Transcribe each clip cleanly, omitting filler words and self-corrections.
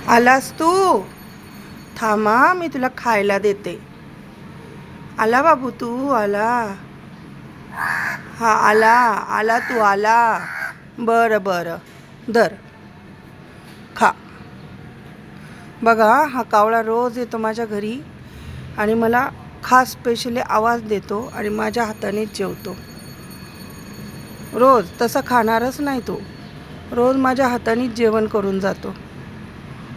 आलास तू? थांबा, मी तुला खायला देते. आला बाबू तू? आला? हा, आला आला तू आला. बरं बरं, धर, खा. बघा, हा कावळा रोज येतो माझ्या घरी आणि मला खास स्पेशली आवाज देतो आणि माझ्या हातानेच जेवतो. रोज तसं खाणारच नाही तो, रोज माझ्या हातानेच जेवण करून जातो.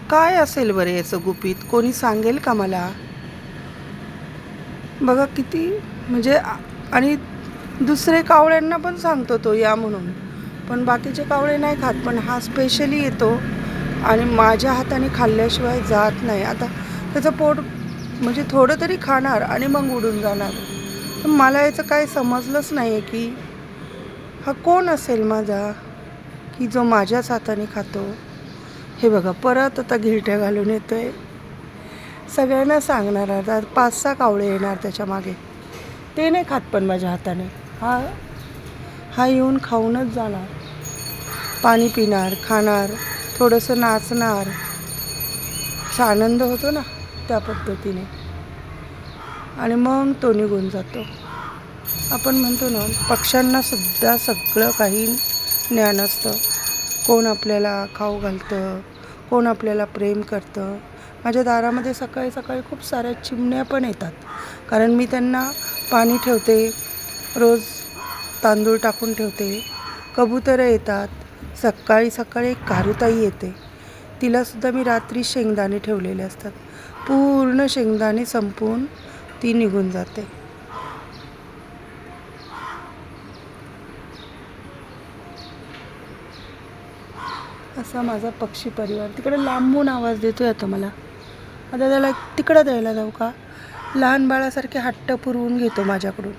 काय असेल बरे याचं गुपित, कोणी सांगेल का मला? बघा किती म्हणजे आणि दुसरे कावळ्यांना पण सांगतो तो या म्हणून, पण बाकीचे कावळे नाही खात, पण हा स्पेशली येतो आणि माझ्या हाताने खाल्ल्याशिवाय जात नाही. आता त्याचं पोट म्हणजे थोडं तरी खाणार आणि मग उडून जाणार. तर मला याचं काही समजलंच नाही आहे की हा कोण असेल माझा, की जो माझ्याच हाताने खातो. हे बघा, परत आता घिरट्या घालून येतोय. सगळ्यांना सांगणार, आता 5-6 कावळे येणार त्याच्या मागे. ते नाही खात पण माझ्या हाताने. हा हा येऊन खाऊनच जाणार, पाणी पिणार, खाणार, थोडंसं नाचणार. असा आनंद होतो ना त्या पद्धतीने, आणि मग तो निघून जातो. आपण म्हणतो ना, पक्ष्यांना सुद्धा सगळं काही ज्ञान असतं. कोण आपल्याला खाऊ घालतं, कोण आपल्याला प्रेम करतं. माझ्या दारामध्ये सकाळी सकाळी खूप साऱ्या चिमण्या पण येतात, कारण मी त्यांना पाणी ठेवते, रोज तांदूळ टाकून ठेवते. कबुतरं येतात. सकाळी सकाळी एक कारूताई येते, तिलासुद्धा मी रात्री शेंगदाणे ठेवलेले असतात. पूर्ण शेंगदाणे संपवून ती निघून जाते. असा माझा पक्षी परिवार. तिकडे लांबून आवाज देतोय आता मला. आता त्याला तिकडं द्यायला जाऊ का? लहान बाळासारखे हट्ट पुरवून घेतो माझ्याकडून.